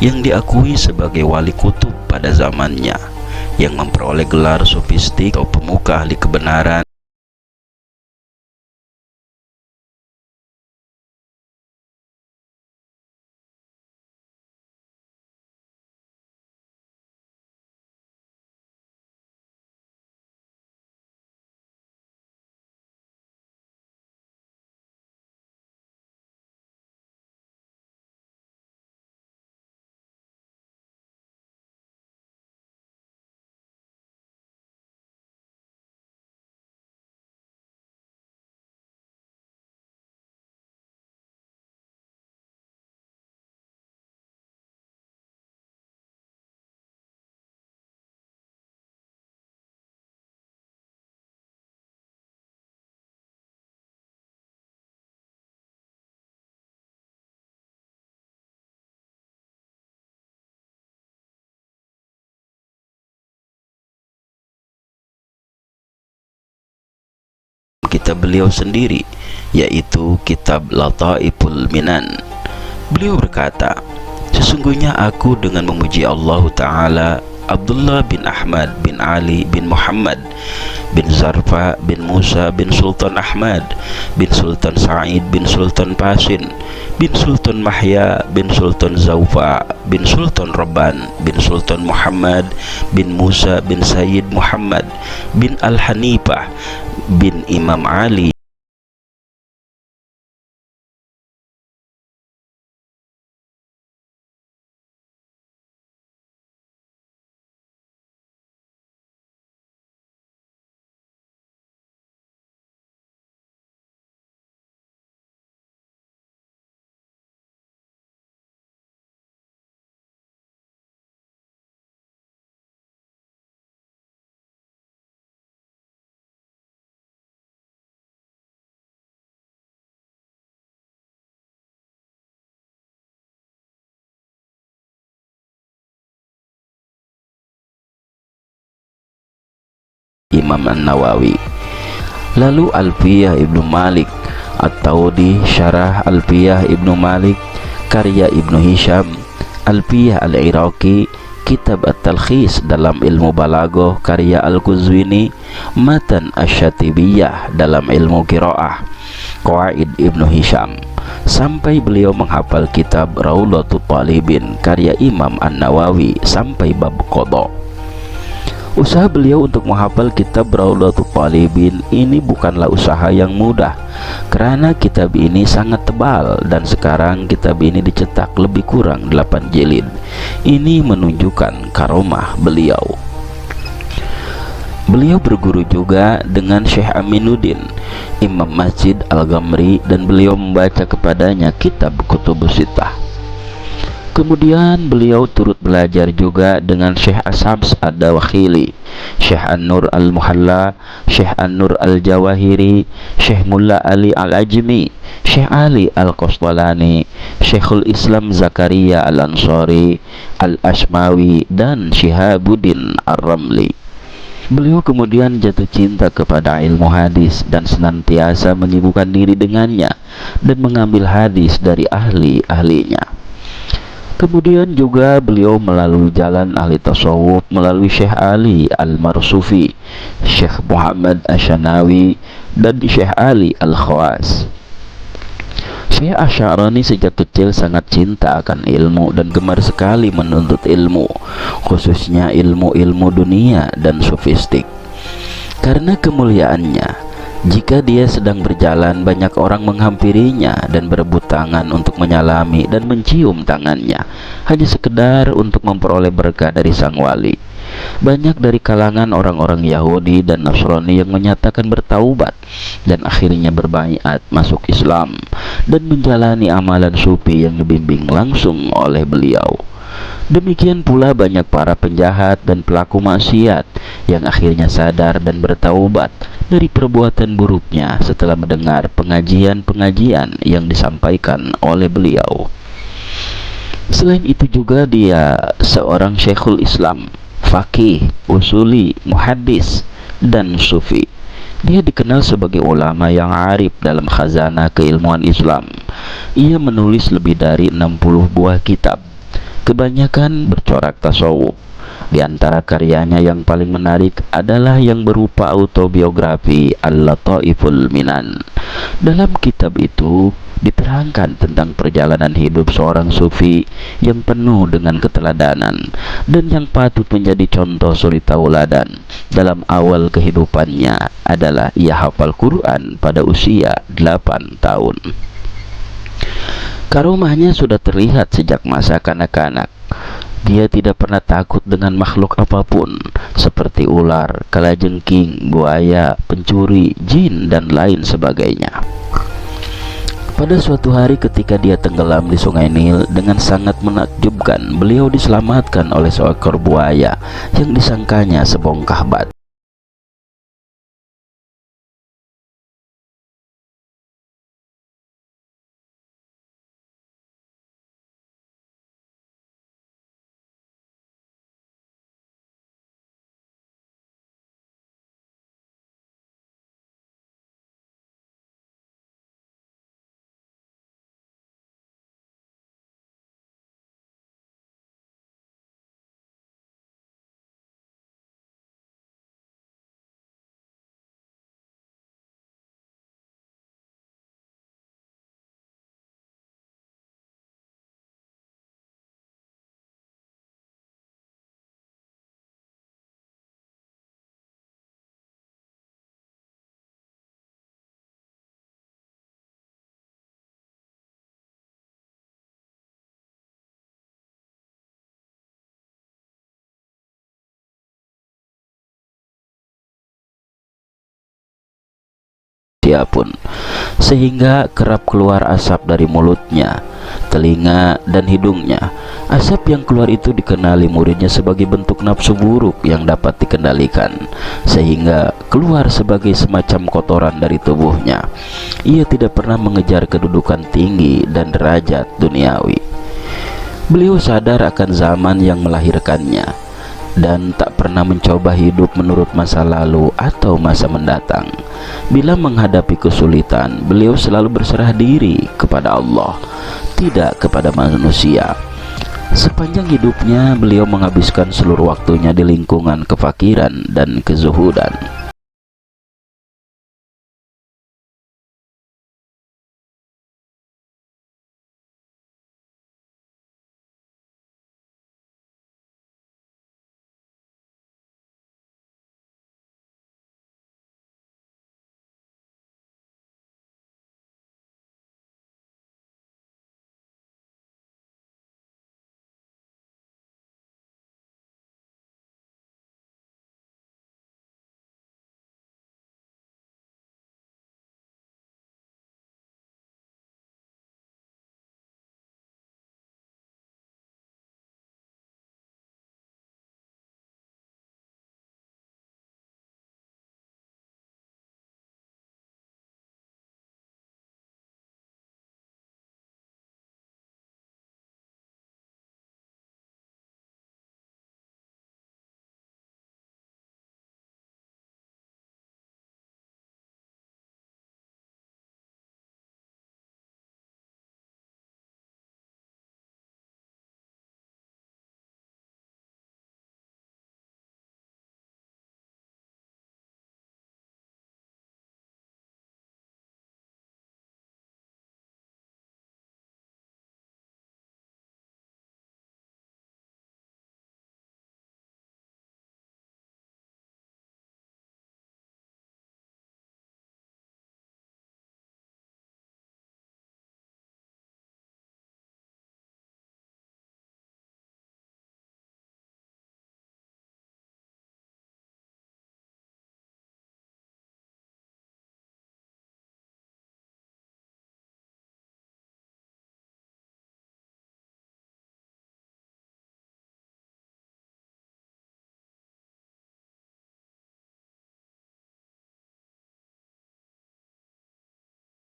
yang diakui sebagai wali kutub pada zamannya, yang memperoleh gelar sofistik atau pemuka ahli kebenaran. Kitab beliau sendiri, yaitu kitab Lataiful Minan. Beliau berkata, sesungguhnya aku dengan memuji Allah Ta'ala, Abdullah bin Ahmad bin Ali bin Muhammad bin Zarfa bin Musa bin Sultan Ahmad bin Sultan Sa'id bin Sultan Pasin bin Sultan Mahya bin Sultan Zaufa bin Sultan Rabban bin Sultan Muhammad bin Musa bin Sayyid Muhammad bin Al-Hanifah bin Imam Ali Imam An-Nawawi. Lalu Alfiyah Ibnu Malik At-Taudi, Syarah Alfiyah Ibnu Malik karya Ibnu Hisham, Alfiyah Al-Iraqi, Kitab At-Talkhis dalam ilmu balaghah karya Al-Quzwini, Matan Asy-Syatibiyah dalam ilmu qiraah, Qawaid Ibnu Hisham, sampai beliau menghafal kitab Raudhatul Talibin karya Imam An-Nawawi sampai bab qada. Usaha beliau untuk menghafal kitab Raudhatul Talibin ini bukanlah usaha yang mudah, karena kitab ini sangat tebal dan sekarang kitab ini dicetak lebih kurang 8 jilid. Ini menunjukkan karomah beliau. Beliau berguru juga dengan Syekh Aminuddin, Imam Masjid Al-Ghamri, dan beliau membaca kepadanya kitab Kutubus Sittah. Kemudian beliau turut belajar juga dengan Syekh Ashams Ad-Dawakhili, Syekh An-Nur Al-Muhalla, Syekh An-Nur Al-Jawahiri, Syekh Mulla Ali Al-Ajmi, Syekh Ali Al-Qastalani, Syekhul Islam Zakaria Al-Ansari, Al-Ashmawi, dan Syihabuddin Ar-Ramli. Beliau kemudian jatuh cinta kepada ilmu hadis dan senantiasa menyibukkan diri dengannya dan mengambil hadis dari ahli-ahlinya. Kemudian juga beliau melalui jalan ahli tasawuf melalui Syekh Ali Al-Marsufi, Syekh Muhammad Asy-Syanawi, dan Syekh Ali Al-Khawas. Syekh Asy'arani sejak kecil sangat cinta akan ilmu dan gemar sekali menuntut ilmu, khususnya ilmu-ilmu dunia dan sofistik. Karena kemuliaannya, jika dia sedang berjalan, banyak orang menghampirinya dan berebut tangan untuk menyalami dan mencium tangannya, hanya sekedar untuk memperoleh berkah dari sang wali. Banyak dari kalangan orang-orang Yahudi dan Nasrani yang menyatakan bertaubat dan akhirnya berbaiat masuk Islam dan menjalani amalan sufi yang dibimbing langsung oleh beliau. Demikian pula banyak para penjahat dan pelaku maksiat yang akhirnya sadar dan bertaubat dari perbuatan buruknya setelah mendengar pengajian-pengajian yang disampaikan oleh beliau. Selain itu juga dia seorang Syekhul Islam, faqih, usuli, muhaddis, dan sufi. Dia dikenal sebagai ulama yang arif dalam khazanah keilmuan Islam. Ia menulis lebih dari 60 buah kitab. kebanyakan bercorak tasawuf. Di antara karyanya yang paling menarik adalah yang berupa autobiografi Al-Lataiful Minan. Dalam kitab itu diterangkan tentang perjalanan hidup seorang sufi yang penuh dengan keteladanan dan yang patut menjadi contoh suri tauladan. Dalam awal kehidupannya adalah ia hafal Quran pada usia 8 tahun. Karomahnya sudah terlihat sejak masa kanak-kanak. Dia tidak pernah takut dengan makhluk apapun, seperti ular, kalajengking, buaya, pencuri, jin, dan lain sebagainya. Pada suatu hari ketika dia tenggelam di sungai Nil, dengan sangat menakjubkan beliau diselamatkan oleh seekor buaya yang disangkanya sebongkah batu. Dia pun, sehingga kerap keluar asap dari mulutnya, telinga, dan hidungnya. Asap yang keluar itu dikenali muridnya sebagai bentuk nafsu buruk yang dapat dikendalikan, sehingga keluar sebagai semacam kotoran dari tubuhnya. Ia tidak pernah mengejar kedudukan tinggi dan derajat duniawi. Beliau sadar akan zaman yang melahirkannya dan tak pernah mencoba hidup menurut masa lalu atau masa mendatang. Bila menghadapi kesulitan, beliau selalu berserah diri kepada Allah, tidak kepada manusia. Sepanjang hidupnya, beliau menghabiskan seluruh waktunya di lingkungan kefakiran dan kezuhudan.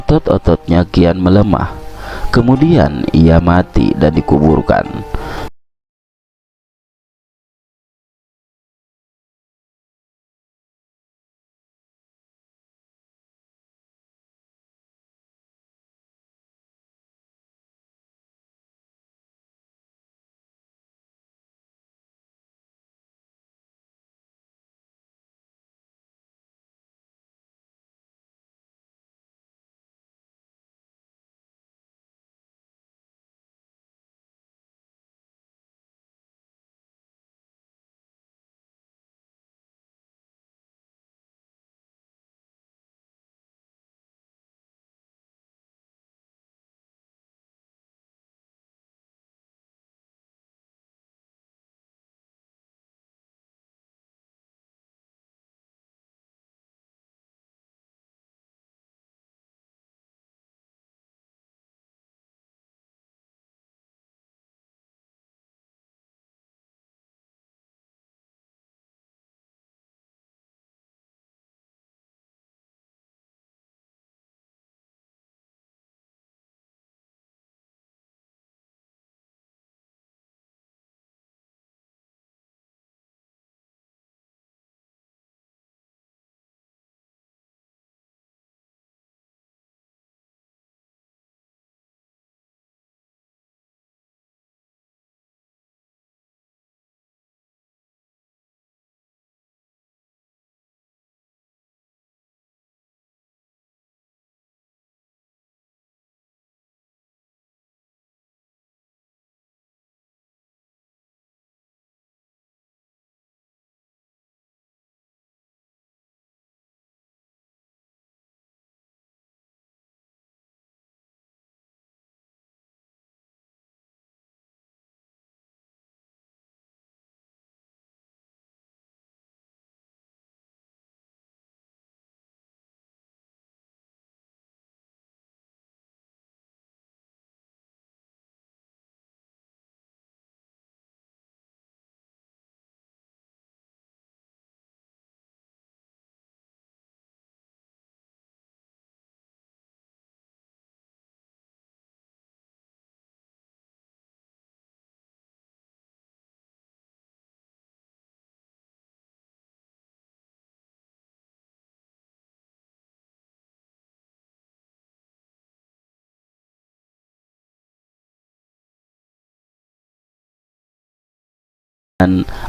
Otot-ototnya kian melemah. Kemudian ia mati dan dikuburkan.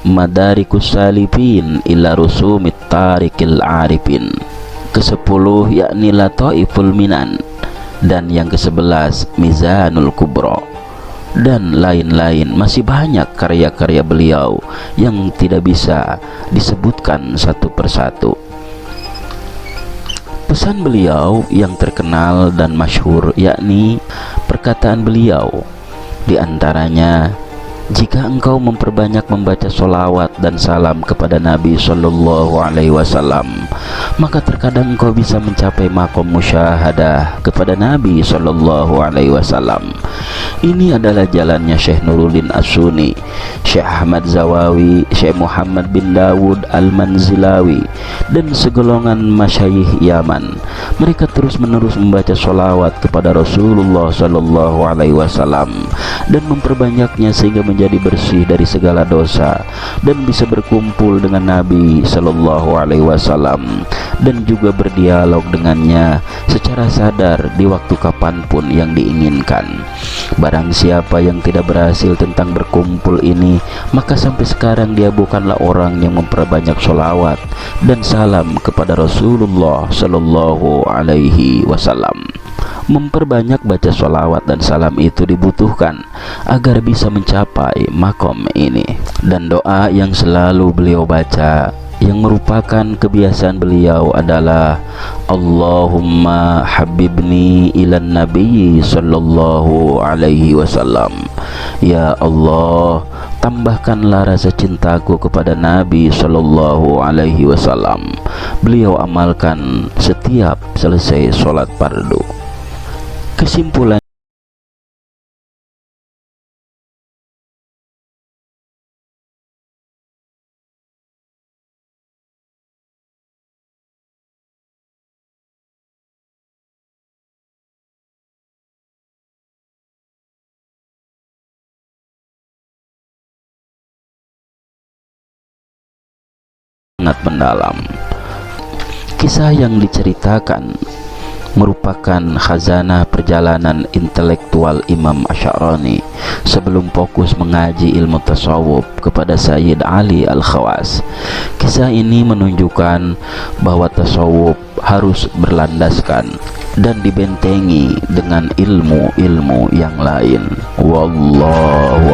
Madarikus Salifin ila Rusumit Tarikil Arifin. Ke-10 yakni Lataiful Minan, dan yang ke-11 Mizanul Kubra, dan lain-lain. Masih banyak karya-karya beliau yang tidak bisa disebutkan satu persatu. Pesan beliau yang terkenal dan masyhur yakni perkataan beliau, di antaranya, jika engkau memperbanyak membaca sholawat dan salam kepada Nabi Sallallahu Alaihi Wasallam, maka terkadang engkau bisa mencapai makom musyahadah kepada Nabi Sallallahu Alaihi Wasallam. Ini adalah jalannya Syekh Nuruddin As-Sunni, Syekh Ahmad Zawawi, Syekh Muhammad bin Dawud Al-Manzilawi, dan segolongan masyayikh Yaman. Mereka terus-menerus membaca sholawat kepada Rasulullah Sallallahu Alaihi Wasallam dan memperbanyaknya sehingga menjadi bersih dari segala dosa dan bisa berkumpul dengan Nabi Sallallahu Alaihi Wasallam dan juga berdialog dengannya secara sadar di waktu kapanpun yang diinginkan. Barang siapa yang tidak berhasil tentang berkumpul ini, maka sampai sekarang dia bukanlah orang yang memperbanyak sholawat dan salam kepada Rasulullah Sallallahu Alaihi Wasallam. Memperbanyak baca sholawat dan salam itu dibutuhkan agar bisa mencapai makom ini. Dan doa yang selalu beliau baca, yang merupakan kebiasaan beliau adalah Allahumma habibni ilan nabi sallallahu alaihi wasallam. Ya Allah, tambahkanlah rasa cintaku kepada Nabi sallallahu alaihi wasallam. Beliau amalkan setiap selesai sholat fardu. Kesimpulan, sangat mendalam. Kisah yang diceritakan merupakan khazanah perjalanan intelektual Imam Asy'arani sebelum fokus mengaji ilmu tasawuf kepada Sayyid Ali Al-Khawas. Kisah ini menunjukkan bahwa tasawuf harus berlandaskan dan dibentengi dengan ilmu-ilmu yang lain. Wallahu